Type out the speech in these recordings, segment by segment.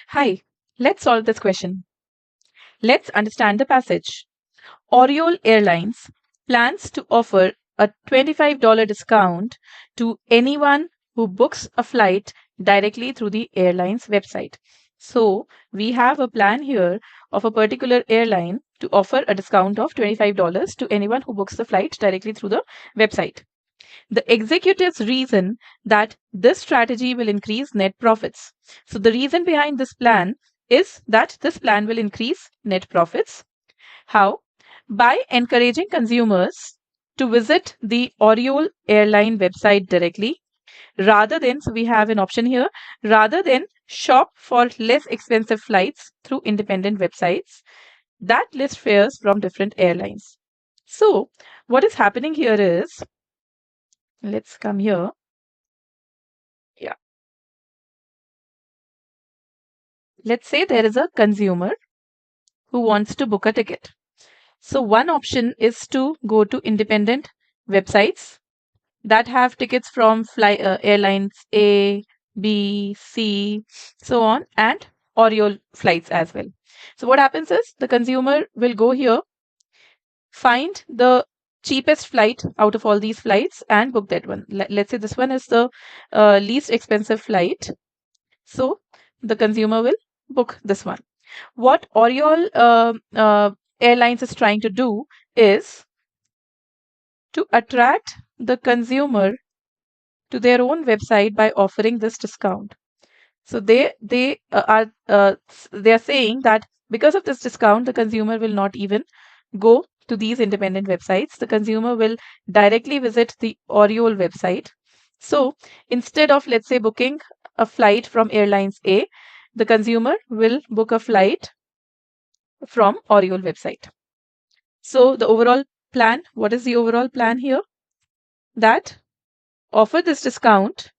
Hi, let's solve this question. Let's understand the passage. Oriole Airlines plans to offer a $25 discount to anyone who books a flight directly through the airline's website. So, we have a plan here of a particular airline to offer a discount of $25 to anyone who books the flight directly through the website. The executives reason that this strategy will increase net profits. So the reason behind this plan is that this plan will increase net profits. How? By encouraging consumers to visit the Oriole airline website directly rather than, so we have an option here, rather than shop for less expensive flights through independent websites that list fares from different airlines. So what is happening here is, let's come here. Yeah. Let's say there is a consumer who wants to book a ticket. So one option is to go to independent websites that have tickets from airlines A, B, C, so on, and Oriole flights as well. So what happens is the consumer will go here, find the cheapest flight out of all these flights and book that one. Let's say this one is the least expensive flight. So the consumer will book this one. What Oriole Airlines is trying to do is to attract the consumer to their own website by offering this discount. So they are saying that because of this discount, the consumer will not even go to these independent websites. The consumer will directly visit the Oriole website. So instead of, let's say, booking a flight from Airlines A, the consumer will book a flight from Oriole website. So the overall plan, what is the overall plan here? That offer this discount,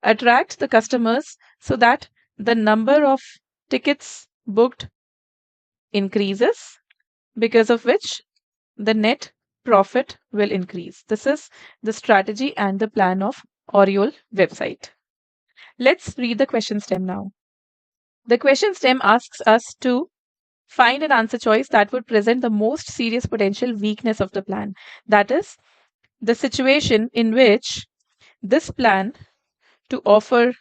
attract the customers so that the number of tickets booked increases, because of which the net profit will increase. This is the strategy and the plan of Oriole website. Let's read the question stem now. The question stem asks us to find an answer choice that would present the most serious potential weakness of the plan. That is, the situation in which this plan to offer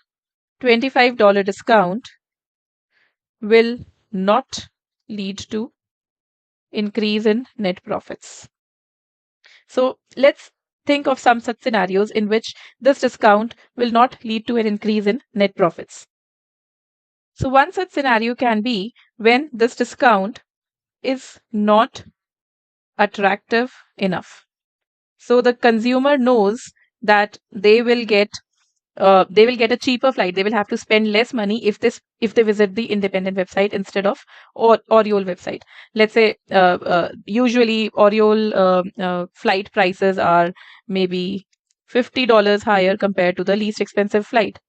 $25 discount will not lead to increase in net profits. So let's think of some such scenarios in which this discount will not lead to an increase in net profits. So one such scenario can be when this discount is not attractive enough. So the consumer knows that they will get a cheaper flight. They will have to spend less money if they visit the independent website instead of Oriole website. Let's say usually Oriole flight prices are maybe $50 higher compared to the least expensive flight,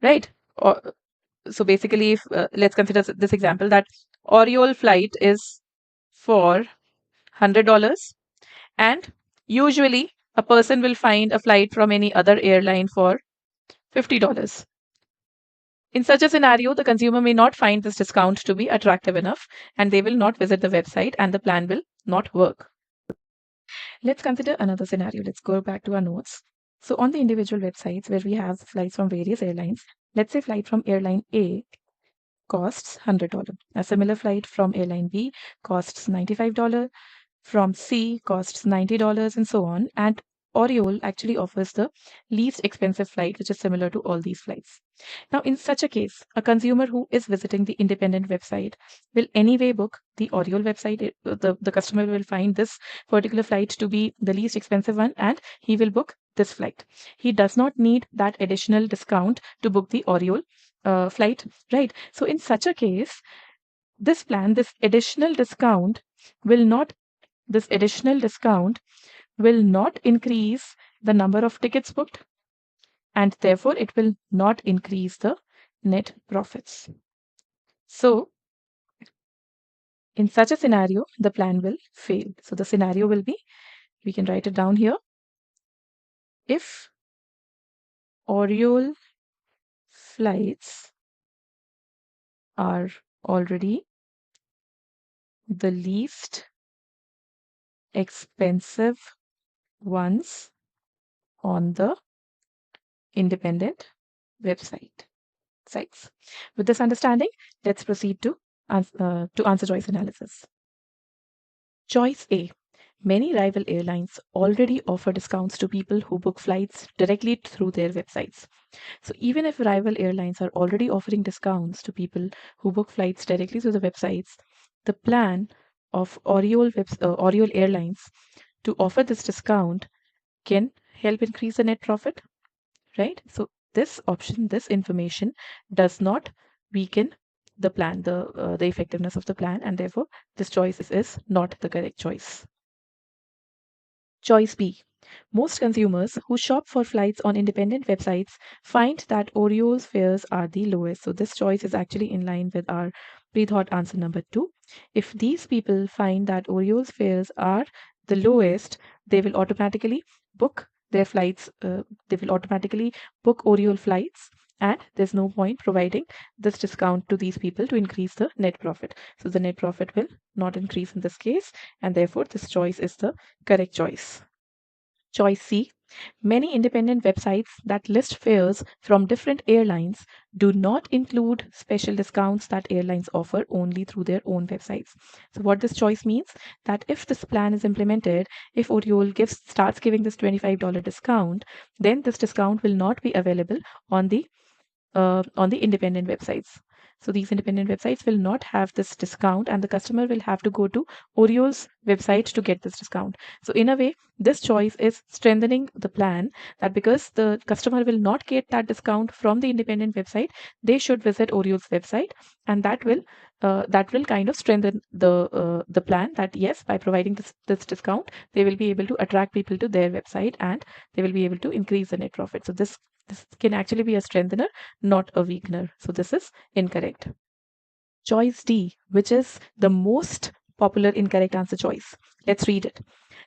right? So basically, if let's consider this example that Oriole flight is for $100, and usually a person will find a flight from any other airline for $50. In such a scenario, the consumer may not find this discount to be attractive enough and they will not visit the website and the plan will not work. Let's consider another scenario. Let's go back to our notes. So on the individual websites where we have flights from various airlines, let's say flight from airline A costs $100. A similar flight from airline B costs $95, from C costs $90, and so on. And Oriole actually offers the least expensive flight, which is similar to all these flights. Now, in such a case, a consumer who is visiting the independent website will anyway book the Oriole website. The customer will find this particular flight to be the least expensive one and he will book this flight. He does not need that additional discount to book the Oriole flight, right? So in such a case, this plan, this additional discount will not increase the number of tickets booked, and therefore it will not increase the net profits. So in such a scenario, the plan will fail. So the scenario will be, we can write it down here. If Oriole flights are already the least expensive ones on the independent website sites. With this understanding, let's proceed to answer choice analysis. Choice A. Many rival airlines already offer discounts to people who book flights directly through their websites. So even if rival airlines are already offering discounts to people who book flights directly through the websites, the plan of Oriole Airlines to offer this discount can help increase the net profit, right? So this option, this information does not weaken the plan, the effectiveness of the plan, and therefore this choice is not the correct choice. Choice B. Most consumers who shop for flights on independent websites find that Oriole's fares are the lowest. So this choice is actually in line with our pre-thought answer number 2. If these people find that Oriole's fares are the lowest, they will automatically book their flights. They will automatically book Oriole flights, and there's no point providing this discount to these people to increase the net profit. So the net profit will not increase in this case, and therefore this choice is the correct choice. Choice C. Many independent websites that list fares from different airlines do not include special discounts that airlines offer only through their own websites. So what this choice means, that if this plan is implemented, if Oriole starts giving this $25 discount, then this discount will not be available on the independent websites. So these independent websites will not have this discount, and the customer will have to go to Oriole's website to get this discount. So in a way, this choice is strengthening the plan, that because the customer will not get that discount from the independent website, they should visit Oriole's website, and that will kind of strengthen the plan, that yes, by providing this discount, they will be able to attract people to their website, and they will be able to increase the net profit. So this can actually be a strengthener, not a weakener. So this is incorrect. Choice D, which is the most popular incorrect answer choice. Let's read it.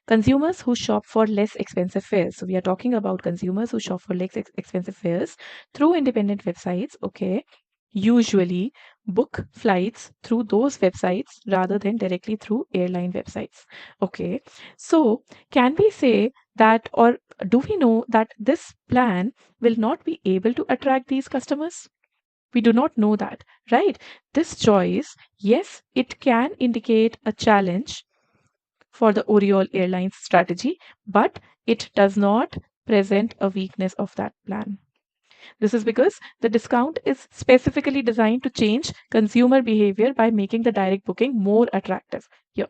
Consumers who shop for less expensive fares. So we are talking about consumers who shop for less expensive fares through independent websites, okay, usually book flights through those websites rather than directly through airline websites. Okay, so can we say that, or do we know that this plan will not be able to attract these customers? We do not know that, right? This choice, yes, it can indicate a challenge for the Oriole Airlines strategy, but it does not present a weakness of that plan. This is because the discount is specifically designed to change consumer behavior by making the direct booking more attractive. Here,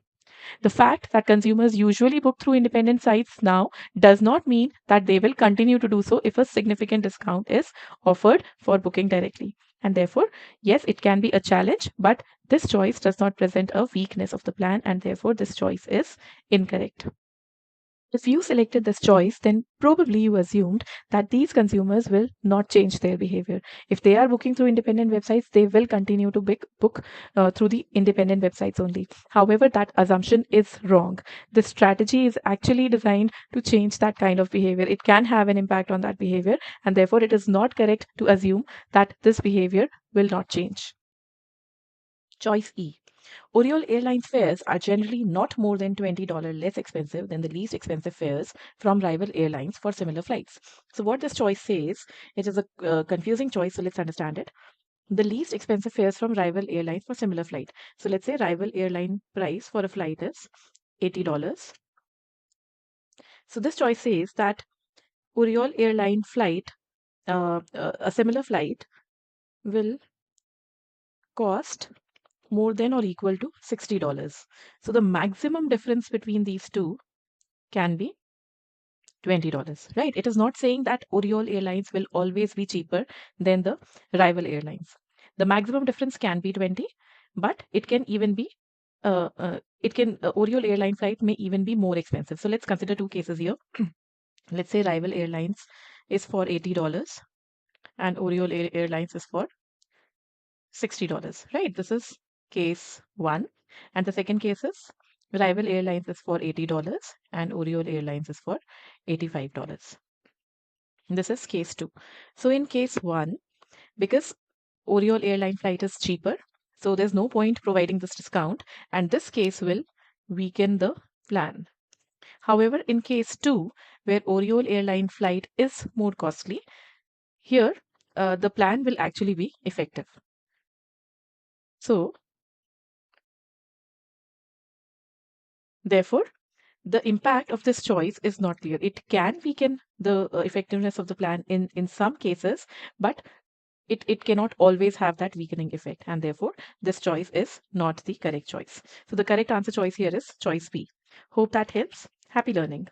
the fact that consumers usually book through independent sites now does not mean that they will continue to do so if a significant discount is offered for booking directly. And therefore, yes, it can be a challenge, but this choice does not present a weakness of the plan, and therefore this choice is incorrect. If you selected this choice, then probably you assumed that these consumers will not change their behavior. If they are booking through independent websites, they will continue to book through the independent websites only. However, that assumption is wrong. This strategy is actually designed to change that kind of behavior. It can have an impact on that behavior, and therefore it is not correct to assume that this behavior will not change. Choice E. Oriole Airlines fares are generally not more than $20 less expensive than the least expensive fares from rival airlines for similar flights. So, what this choice says, it is a confusing choice, so let's understand it. The least expensive fares from rival airlines for similar flight. So, let's say rival airline price for a flight is $80. So, this choice says that Oriole Airline flight, a similar flight, will cost more than or equal to $60. So the maximum difference between these two can be $20, right? It is not saying that Oriole Airlines will always be cheaper than the rival airlines. The maximum difference can be 20, but it can even be Oriole airline flight may even be more expensive. So let's consider two cases here. Let's say rival airlines is for $80 and Oriole Airlines is for $60, right? This is case one. And the second case is rival airlines is for $80 and Oriole Airlines is for $85. This is case two. So in case one, because Oriole airline flight is cheaper, So there's no point providing this discount, and this case will weaken the plan. However, in case 2, where Oriole airline flight is more costly, here the plan will actually be effective. So therefore, the impact of this choice is not clear. It can weaken the effectiveness of the plan in some cases, but it cannot always have that weakening effect, and therefore this choice is not the correct choice. So the correct answer choice here is choice B. Hope that helps. Happy learning.